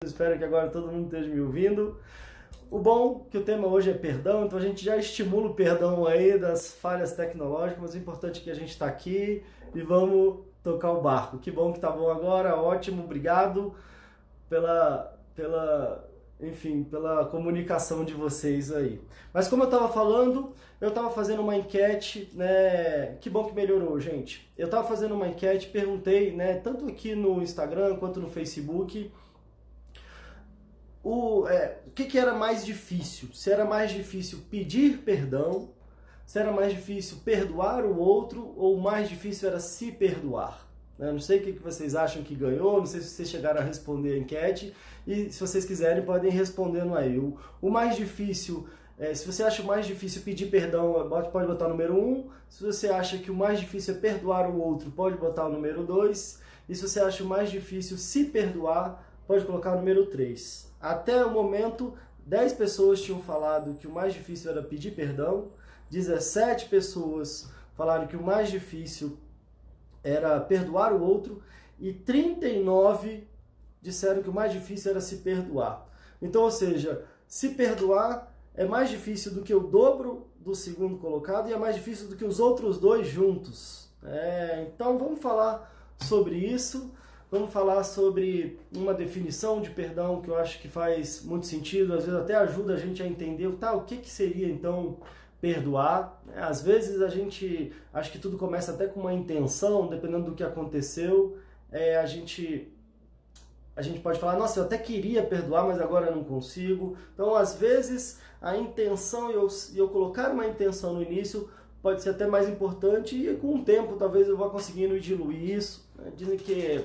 Espero que agora todo mundo esteja me ouvindo. O bom é que o tema hoje é perdão, então a gente já estimula o perdão aí das falhas tecnológicas, mas o importante é que a gente está aqui e vamos tocar o barco. Que bom que tá bom agora, ótimo, obrigado pela comunicação de vocês aí. Mas como eu estava falando, eu estava fazendo uma enquete, né? Que bom que melhorou, gente. Eu estava fazendo uma enquete, perguntei, né, tanto aqui no Instagram quanto no Facebook, o que era mais difícil? Se era mais difícil pedir perdão, se era mais difícil perdoar o outro, ou o mais difícil era se perdoar? Eu não sei o que vocês acham que ganhou, não sei se vocês chegaram a responder a enquete, e se vocês quiserem podem ir respondendo aí. O mais difícil, se você acha o mais difícil pedir perdão, pode botar o número 1, se você acha que o mais difícil é perdoar o outro, pode botar o número 2, e se você acha o mais difícil se perdoar, pode colocar o número 3. Até o momento, 10 pessoas tinham falado que o mais difícil era pedir perdão, 17 pessoas falaram que o mais difícil era perdoar o outro e 39 disseram que o mais difícil era se perdoar. Então, ou seja, se perdoar é mais difícil do que o dobro do segundo colocado e é mais difícil do que os outros dois juntos. Então, vamos falar sobre isso. Vamos falar sobre uma definição de perdão que eu acho que faz muito sentido, às vezes até ajuda a gente a entender o que seria então perdoar. Às vezes a gente acha que tudo começa até com uma intenção, dependendo do que aconteceu, a gente pode falar, nossa, eu até queria perdoar, mas agora eu não consigo. Então, às vezes, a intenção, eu colocar uma intenção no início, pode ser até mais importante e com o tempo talvez eu vá conseguindo diluir isso. Dizem que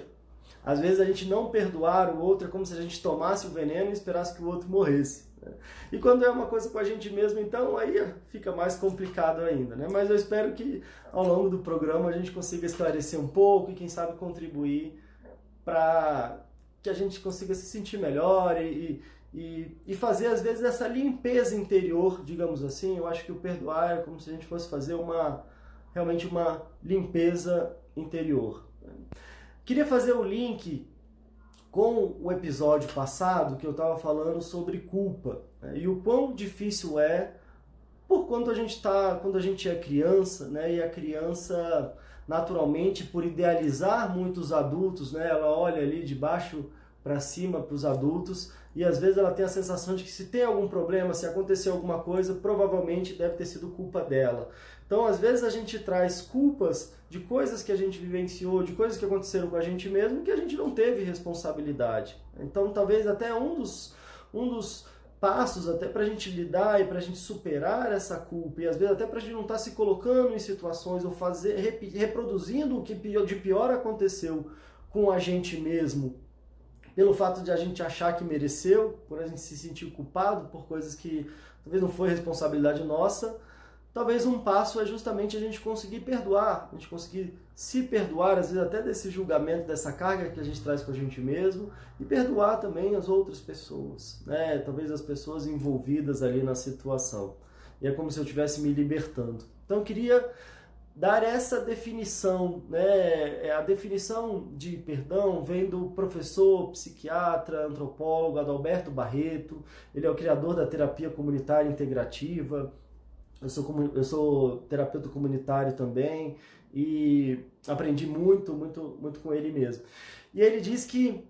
às vezes a gente não perdoar o outro é como se a gente tomasse o veneno e esperasse que o outro morresse. E quando é uma coisa com a gente mesmo, então aí fica mais complicado ainda, né? Mas eu espero que ao longo do programa a gente consiga esclarecer um pouco e quem sabe contribuir para que a gente consiga se sentir melhor e fazer às vezes essa limpeza interior, digamos assim. Eu acho que o perdoar é como se a gente fosse fazer realmente uma limpeza interior. Queria fazer o link com o episódio passado que eu estava falando sobre culpa, né? E o quão difícil é por quando a gente é criança, né? E a criança naturalmente por idealizar muitos adultos, né? Ela olha ali de baixo para cima para os adultos e às vezes ela tem a sensação de que se tem algum problema, se aconteceu alguma coisa, provavelmente deve ter sido culpa dela. Então, às vezes a gente traz culpas de coisas que a gente vivenciou, de coisas que aconteceram com a gente mesmo, que a gente não teve responsabilidade. Então, talvez até um dos passos até para a gente lidar e para a gente superar essa culpa, e às vezes até para a gente não estar se colocando em situações ou reproduzindo o que de pior aconteceu com a gente mesmo, pelo fato de a gente achar que mereceu, por a gente se sentir culpado por coisas que talvez não foi responsabilidade nossa. Talvez um passo é justamente a gente conseguir perdoar, a gente conseguir se perdoar, às vezes até desse julgamento, dessa carga que a gente traz com a gente mesmo, e perdoar também as outras pessoas, né? Talvez as pessoas envolvidas ali na situação. E é como se eu estivesse me libertando. Então eu queria dar essa definição, né? A definição de perdão vem do professor, psiquiatra, antropólogo Adalberto Barreto. Ele é o criador da terapia comunitária integrativa. Eu sou terapeuta comunitário também e aprendi muito com ele mesmo. E ele diz que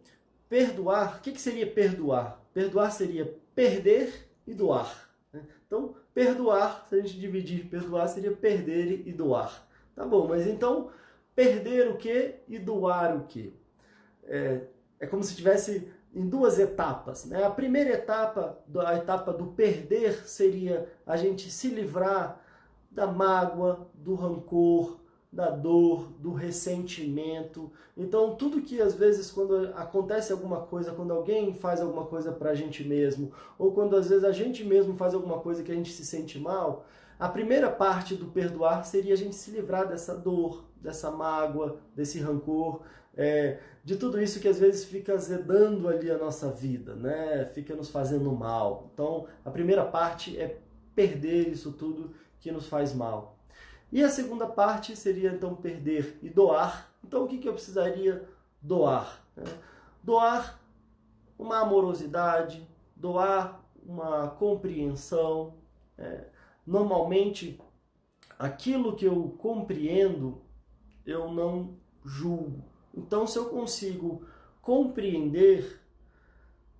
perdoar, o que seria perdoar? Perdoar seria perder e doar. Então, perdoar, se a gente dividir, perdoar seria perder e doar. Tá bom, mas então, perder o quê e doar o quê? É como se tivesse em duas etapas, né? A primeira etapa, a etapa do perder, seria a gente se livrar da mágoa, do rancor, da dor, do ressentimento. Então, tudo que às vezes quando acontece alguma coisa, quando alguém faz alguma coisa pra gente mesmo, ou quando às vezes a gente mesmo faz alguma coisa que a gente se sente mal, a primeira parte do perdoar seria a gente se livrar dessa dor, dessa mágoa, desse rancor, de tudo isso que às vezes fica azedando ali a nossa vida, né? Fica nos fazendo mal. Então, a primeira parte é perder isso tudo que nos faz mal. E a segunda parte seria então perder e doar. Então, o que eu precisaria doar? Doar uma amorosidade, doar uma compreensão. Normalmente, aquilo que eu compreendo, eu não julgo. Então, se eu consigo compreender,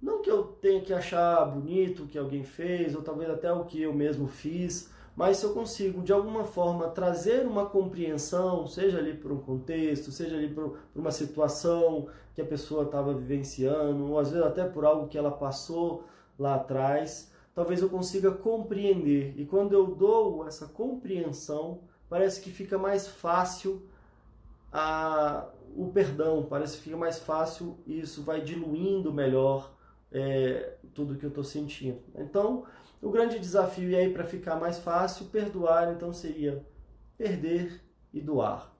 não que eu tenha que achar bonito o que alguém fez, ou talvez até o que eu mesmo fiz, mas se eu consigo, de alguma forma, trazer uma compreensão, seja ali por um contexto, seja ali por uma situação que a pessoa estava vivenciando, ou às vezes até por algo que ela passou lá atrás, talvez eu consiga compreender. E quando eu dou essa compreensão, parece que fica mais fácil o perdão, parece que fica mais fácil e isso vai diluindo melhor tudo que eu estou sentindo. Então, o grande desafio, e aí para ficar mais fácil, perdoar, então seria perder e doar.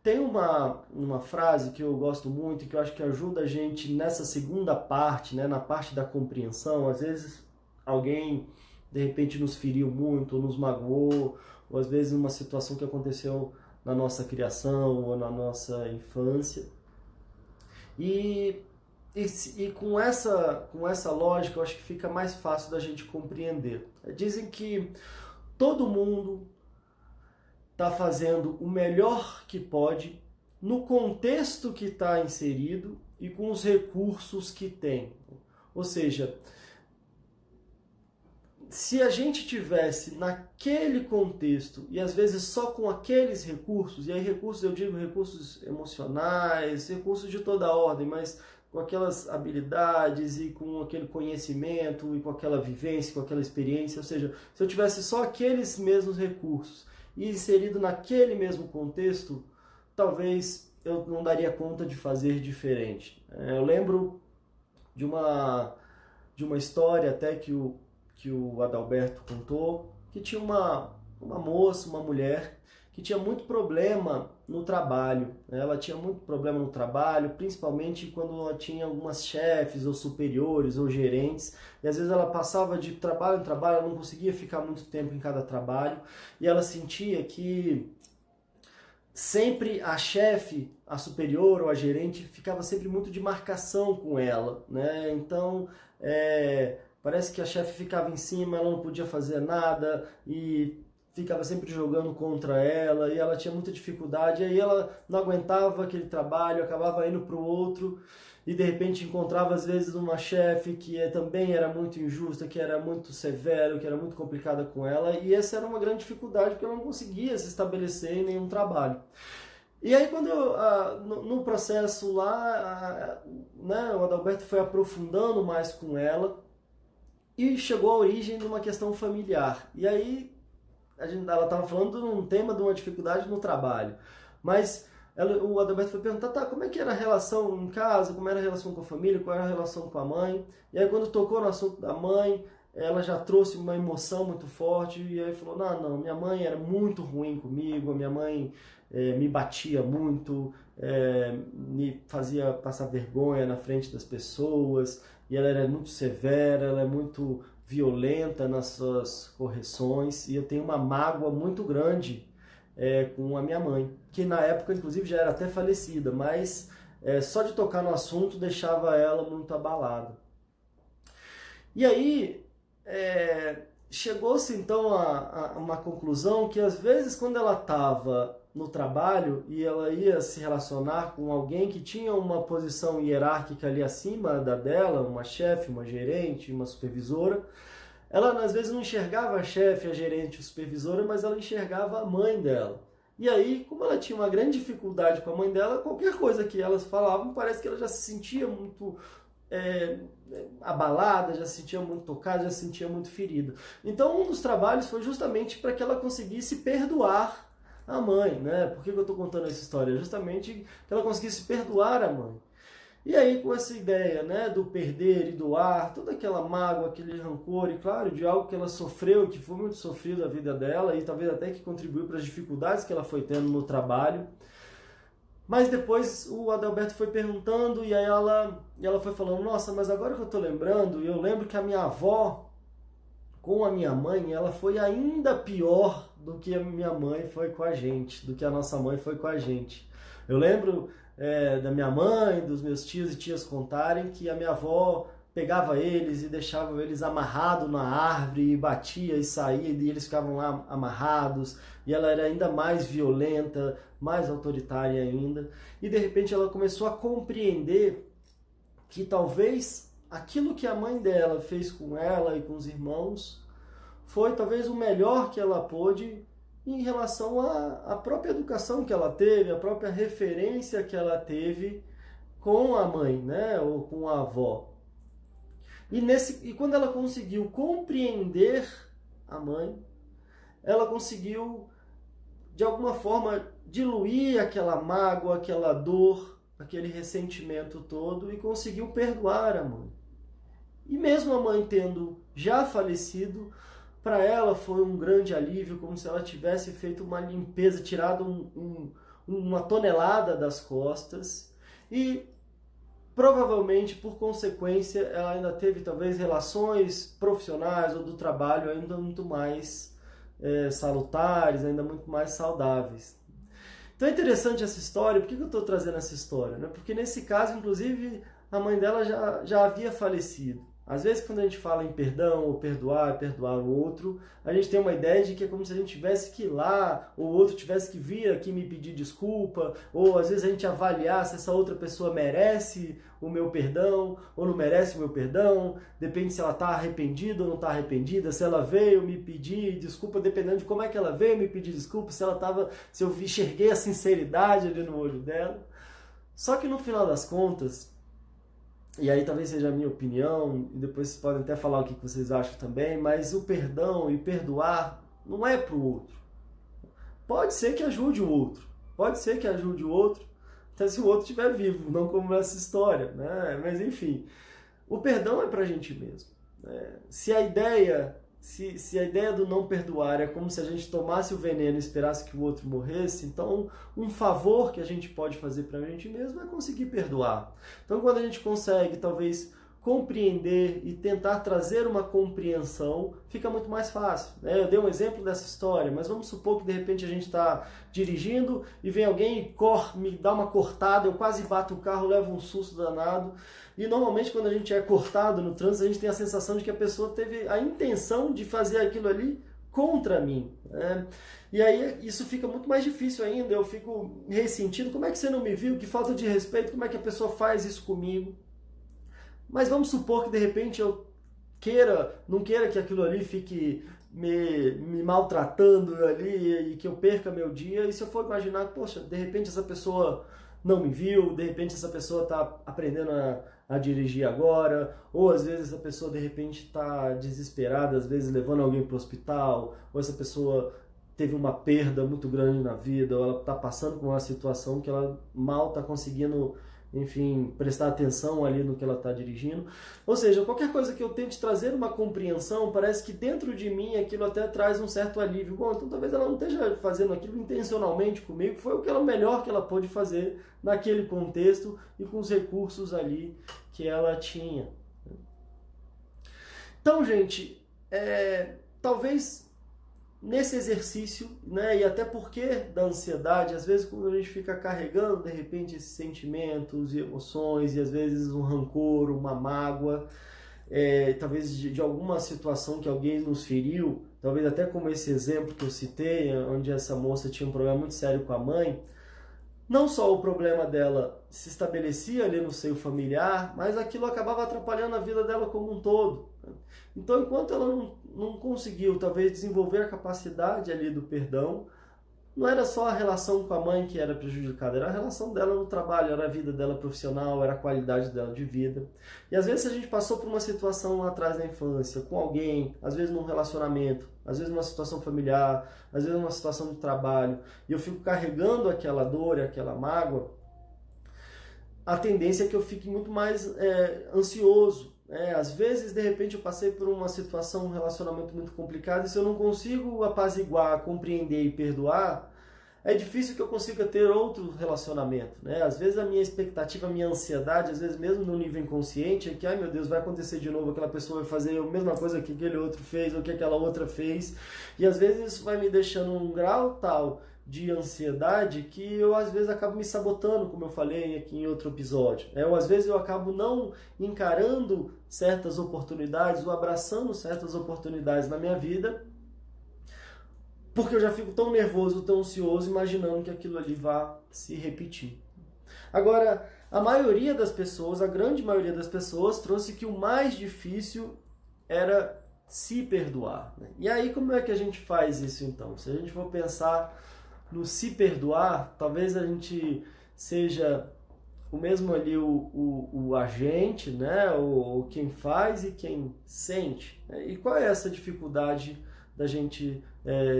Tem uma frase que eu gosto muito e que eu acho que ajuda a gente nessa segunda parte, né, na parte da compreensão. Às vezes alguém, de repente, nos feriu muito, ou nos magoou, ou às vezes uma situação que aconteceu na nossa criação ou na nossa infância. E com essa lógica, eu acho que fica mais fácil da gente compreender. Dizem que todo mundo está fazendo o melhor que pode no contexto que está inserido e com os recursos que tem. Ou seja, se a gente tivesse naquele contexto e às vezes só com aqueles recursos, e aí recursos eu digo recursos emocionais, recursos de toda ordem, mas com aquelas habilidades e com aquele conhecimento e com aquela vivência, com aquela experiência, ou seja, se eu tivesse só aqueles mesmos recursos e inserido naquele mesmo contexto, talvez eu não daria conta de fazer diferente. Eu lembro de uma história até que o Adalberto contou, que tinha uma moça, uma mulher, que tinha muito problema no trabalho. Ela tinha muito problema no trabalho, principalmente quando ela tinha algumas chefes, ou superiores, ou gerentes, e às vezes ela passava de trabalho em trabalho, ela não conseguia ficar muito tempo em cada trabalho, e ela sentia que sempre a chefe, a superior ou a gerente, ficava sempre muito de marcação com ela, né? Então, parece que a chefe ficava em cima, ela não podia fazer nada e ficava sempre jogando contra ela e ela tinha muita dificuldade. E aí ela não aguentava aquele trabalho, acabava indo para o outro e de repente encontrava às vezes uma chefe que também era muito injusta, que era muito severa, que era muito complicada com ela, e essa era uma grande dificuldade porque ela não conseguia se estabelecer em nenhum trabalho. E aí quando no processo lá, né, o Adalberto foi aprofundando mais com ela e chegou à origem de uma questão familiar. E aí ela estava falando de um tema, de uma dificuldade no trabalho, mas o Adalberto foi perguntar, tá, como é que era a relação em casa, como era a relação com a família, qual era a relação com a mãe. E aí quando tocou no assunto da mãe, ela já trouxe uma emoção muito forte, e aí falou, não, minha mãe era muito ruim comigo, a minha mãe me batia muito, me fazia passar vergonha na frente das pessoas, e ela era muito severa, ela é muito violenta nas suas correções, e eu tenho uma mágoa muito grande com a minha mãe, que na época inclusive já era até falecida, mas só de tocar no assunto deixava ela muito abalada. E aí chegou-se então a uma conclusão que às vezes quando ela estava no trabalho e ela ia se relacionar com alguém que tinha uma posição hierárquica ali acima da dela, uma chefe, uma gerente, uma supervisora, ela às vezes não enxergava a chefe, a gerente, a supervisora, mas ela enxergava a mãe dela. E aí, como ela tinha uma grande dificuldade com a mãe dela, qualquer coisa que elas falavam, parece que ela já se sentia muito abalada, já se sentia muito tocada, já se sentia muito ferida. Então, um dos trabalhos foi justamente para que ela conseguisse perdoar a mãe, né? Por que eu estou contando essa história? Justamente que ela conseguisse perdoar a mãe. E aí, com essa ideia, né, do perder e doar, toda aquela mágoa, aquele rancor, e claro, de algo que ela sofreu, que foi muito sofrido na vida dela, e talvez até que contribuiu para as dificuldades que ela foi tendo no trabalho. Mas depois o Adalberto foi perguntando, e aí ela foi falando, nossa, mas agora que eu estou lembrando, eu lembro que a minha avó, com a minha mãe, ela foi ainda pior do que a minha mãe foi com a gente, do que a nossa mãe foi com a gente. Eu lembro da minha mãe, dos meus tios e tias contarem que a minha avó pegava eles e deixava eles amarrados na árvore e batia e saía e eles ficavam lá amarrados, e ela era ainda mais violenta, mais autoritária ainda, e de repente ela começou a compreender que talvez aquilo que a mãe dela fez com ela e com os irmãos foi talvez o melhor que ela pôde em relação à própria educação que ela teve, a própria referência que ela teve com a mãe, né, ou com a avó. E quando ela conseguiu compreender a mãe, ela conseguiu, de alguma forma, diluir aquela mágoa, aquela dor, aquele ressentimento todo e conseguiu perdoar a mãe. E mesmo a mãe tendo já falecido, para ela foi um grande alívio, como se ela tivesse feito uma limpeza, tirado uma tonelada das costas, e provavelmente, por consequência, ela ainda teve talvez relações profissionais ou do trabalho ainda muito mais salutares, ainda muito mais saudáveis. Então é interessante essa história. Por que eu estou trazendo essa história? Porque nesse caso, inclusive, a mãe dela já havia falecido. Às vezes, quando a gente fala em perdão, ou perdoar o outro, a gente tem uma ideia de que é como se a gente tivesse que ir lá, ou o outro tivesse que vir aqui me pedir desculpa, ou às vezes a gente avaliar se essa outra pessoa merece o meu perdão, ou não merece o meu perdão, depende se ela está arrependida ou não está arrependida, se ela veio me pedir desculpa, dependendo de como é que ela veio me pedir desculpa, se eu enxerguei a sinceridade ali no olho dela. Só que no final das contas, e aí talvez seja a minha opinião, e depois vocês podem até falar o que vocês acham também, mas o perdão e perdoar não é para o outro. Pode ser que ajude o outro, até se o outro estiver vivo, não como essa história, né? Mas enfim, o perdão é para a gente mesmo. Né? Se a ideia do não perdoar é como se a gente tomasse o veneno e esperasse que o outro morresse, então um favor que a gente pode fazer para a gente mesmo é conseguir perdoar. Então quando a gente consegue talvez compreender e tentar trazer uma compreensão, fica muito mais fácil. Né? Eu dei um exemplo dessa história, mas vamos supor que de repente a gente está dirigindo e vem alguém e me dá uma cortada, eu quase bato o carro, levo um susto danado. E normalmente quando a gente é cortado no trânsito, a gente tem a sensação de que a pessoa teve a intenção de fazer aquilo ali contra mim. Né? E aí isso fica muito mais difícil ainda, eu fico ressentido. Como é que você não me viu? Que falta de respeito, como é que a pessoa faz isso comigo? Mas vamos supor que de repente eu não queira que aquilo ali fique me maltratando ali e que eu perca meu dia. E se eu for imaginar, poxa, de repente essa pessoa não me viu, de repente essa pessoa está aprendendo a dirigir agora, ou às vezes essa pessoa de repente está desesperada, às vezes levando alguém para o hospital, ou essa pessoa teve uma perda muito grande na vida, ou ela está passando por uma situação que ela mal está conseguindo, enfim, prestar atenção ali no que ela está dirigindo. Ou seja, qualquer coisa que eu tente trazer uma compreensão, parece que dentro de mim aquilo até traz um certo alívio. Bom, então talvez ela não esteja fazendo aquilo intencionalmente comigo, foi o melhor que ela pôde fazer naquele contexto e com os recursos ali que ela tinha. Então, gente, talvez nesse exercício, né, e até porque da ansiedade, às vezes quando a gente fica carregando de repente esses sentimentos e emoções, e às vezes um rancor, uma mágoa, talvez de alguma situação que alguém nos feriu, talvez até como esse exemplo que eu citei, onde essa moça tinha um problema muito sério com a mãe, não só o problema dela se estabelecia ali no seio familiar, mas aquilo acabava atrapalhando a vida dela como um todo. Então, enquanto ela não conseguiu, talvez, desenvolver a capacidade ali do perdão, não era só a relação com a mãe que era prejudicada, era a relação dela no trabalho, era a vida dela profissional, era a qualidade dela de vida. E às vezes a gente passou por uma situação lá atrás da infância, com alguém, às vezes num relacionamento, às vezes numa situação familiar, às vezes numa situação de trabalho, e eu fico carregando aquela dor, aquela mágoa, a tendência é que eu fique muito mais ansioso. Às vezes, de repente, eu passei por uma situação, um relacionamento muito complicado, e se eu não consigo apaziguar, compreender e perdoar, é difícil que eu consiga ter outro relacionamento. Né? Às vezes a minha expectativa, a minha ansiedade, às vezes mesmo no nível inconsciente, é que, ai meu Deus, vai acontecer de novo, aquela pessoa vai fazer a mesma coisa que aquele outro fez, ou que aquela outra fez, e às vezes isso vai me deixando num grau tal de ansiedade que eu às vezes acabo me sabotando, como eu falei aqui em outro episódio. Ou às vezes eu acabo não encarando certas oportunidades ou abraçando certas oportunidades na minha vida, porque eu já fico tão nervoso, tão ansioso, imaginando que aquilo ali vá se repetir. Agora, a maioria das pessoas, a grande maioria das pessoas, trouxe que o mais difícil era se perdoar. E aí, como é que a gente faz isso então? Se a gente for pensar no se perdoar, talvez a gente seja o mesmo ali o agente, né? O quem faz e quem sente. E qual é essa dificuldade da gente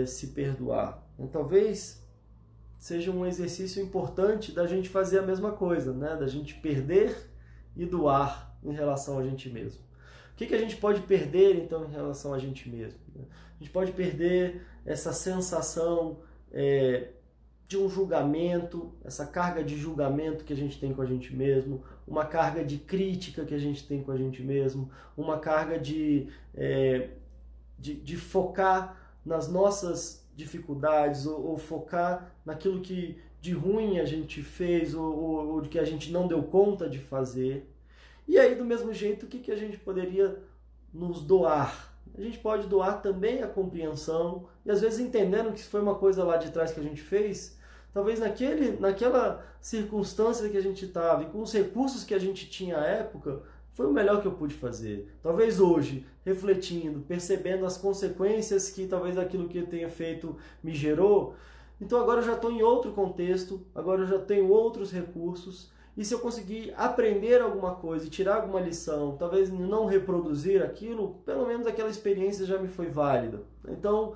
se perdoar? Talvez seja um exercício importante da gente fazer a mesma coisa, né? Da gente perder e doar em relação a gente mesmo. O que a gente pode perder, então, em relação a gente mesmo? A gente pode perder essa sensação de um julgamento, essa carga de julgamento que a gente tem com a gente mesmo, uma carga de crítica que a gente tem com a gente mesmo, uma carga de focar nas nossas dificuldades ou focar naquilo que de ruim a gente fez ou que a gente não deu conta de fazer. E aí, do mesmo jeito, o que a gente poderia nos doar? A gente pode doar também a compreensão e às vezes entendendo que foi uma coisa lá de trás que a gente fez, talvez naquela circunstância que a gente estava e com os recursos que a gente tinha à época, foi o melhor que eu pude fazer. Talvez hoje, refletindo, percebendo as consequências que talvez aquilo que eu tenha feito me gerou, então agora eu já estou em outro contexto, agora eu já tenho outros recursos, e se eu conseguir aprender alguma coisa e tirar alguma lição, talvez não reproduzir aquilo, pelo menos aquela experiência já me foi válida. Então,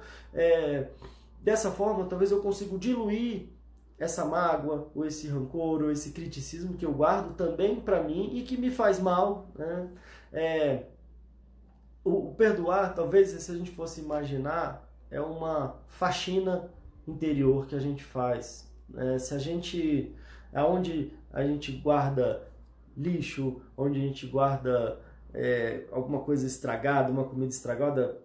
dessa forma, talvez eu consiga diluir essa mágoa, ou esse rancor, ou esse criticismo que eu guardo também para mim e que me faz mal, né? O perdoar, talvez, se a gente fosse imaginar, é uma faxina interior que a gente faz. Se a gente, aonde a gente guarda lixo, onde a gente guarda alguma coisa estragada, uma comida estragada,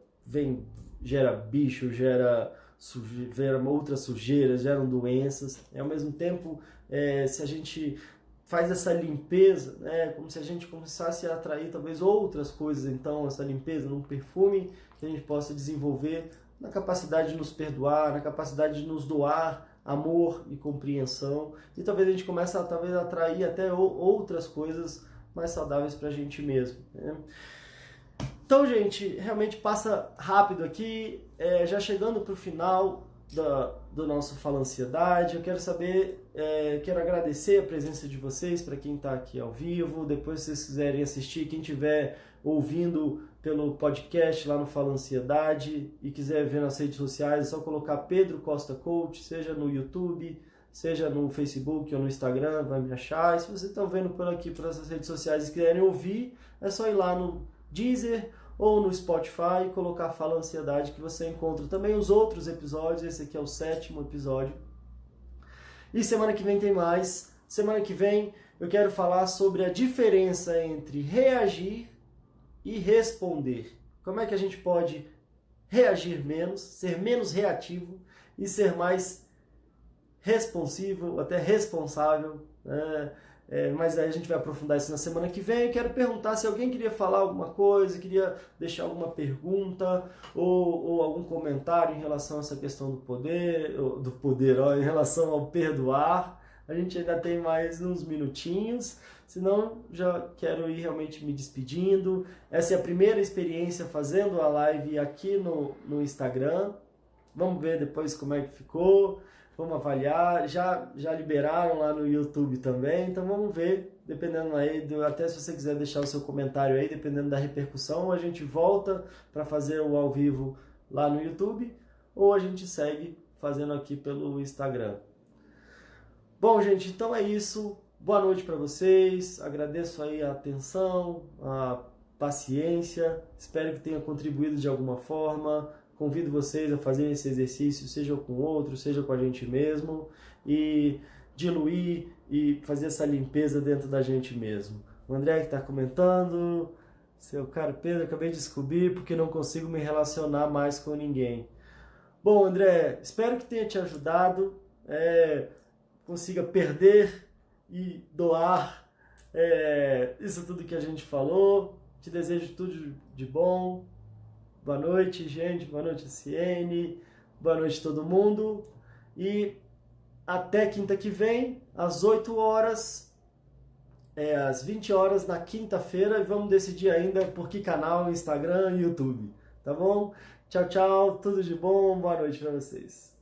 gera bicho, gera outras sujeiras, geram doenças. E ao mesmo tempo, se a gente faz essa limpeza, né, como se a gente começasse a atrair talvez outras coisas, então essa limpeza num perfume que a gente possa desenvolver na capacidade de nos perdoar, na capacidade de nos doar amor e compreensão, e talvez a gente comece a atrair até outras coisas mais saudáveis para a gente mesmo, né? Então, gente, realmente passa rápido aqui, já chegando para o final do nosso Fala Ansiedade. Eu quero quero agradecer a presença de vocês, para quem está aqui ao vivo. Depois, se vocês quiserem assistir, quem estiver ouvindo pelo podcast lá no Fala Ansiedade e quiser ver nas redes sociais, é só colocar Pedro Costa Coach, seja no YouTube, seja no Facebook ou no Instagram, vai me achar. E se vocês estão vendo por aqui, por essas redes sociais e quiserem ouvir, é só ir lá no Deezer ou no Spotify e colocar Fala Ansiedade, que você encontra também os outros episódios. Esse aqui é o 7º episódio. E semana que vem tem mais. Semana que vem eu quero falar sobre a diferença entre reagir e responder. Como é que a gente pode reagir menos, ser menos reativo e ser mais responsivo, até responsável, né? Mas aí a gente vai aprofundar isso na semana que vem. Eu quero perguntar se alguém queria falar alguma coisa, queria deixar alguma pergunta ou algum comentário em relação a essa questão do poder, em relação ao perdoar. A gente ainda tem mais uns minutinhos, senão já quero ir realmente me despedindo. Essa é a primeira experiência fazendo a live aqui no Instagram. Vamos ver depois como é que ficou. Vamos avaliar, já liberaram lá no YouTube também, então vamos ver, dependendo aí, até se você quiser deixar o seu comentário aí, dependendo da repercussão, a gente volta para fazer o ao vivo lá no YouTube, ou a gente segue fazendo aqui pelo Instagram. Bom, gente, então é isso, boa noite para vocês, agradeço aí a atenção, a paciência, espero que tenha contribuído de alguma forma. Convido vocês a fazerem esse exercício, seja com outro, seja com a gente mesmo, e diluir e fazer essa limpeza dentro da gente mesmo. O André que está comentando, seu caro Pedro, acabei de descobrir porque não consigo me relacionar mais com ninguém. Bom, André, espero que tenha te ajudado, consiga perder e doar isso tudo que a gente falou. Te desejo tudo de bom. Boa noite, gente. Boa noite, Ciene. Boa noite, todo mundo. E até quinta que vem, às 8 horas, às 20 horas na quinta-feira. E vamos decidir ainda por que canal, Instagram e YouTube. Tá bom? Tchau, tchau. Tudo de bom. Boa noite para vocês.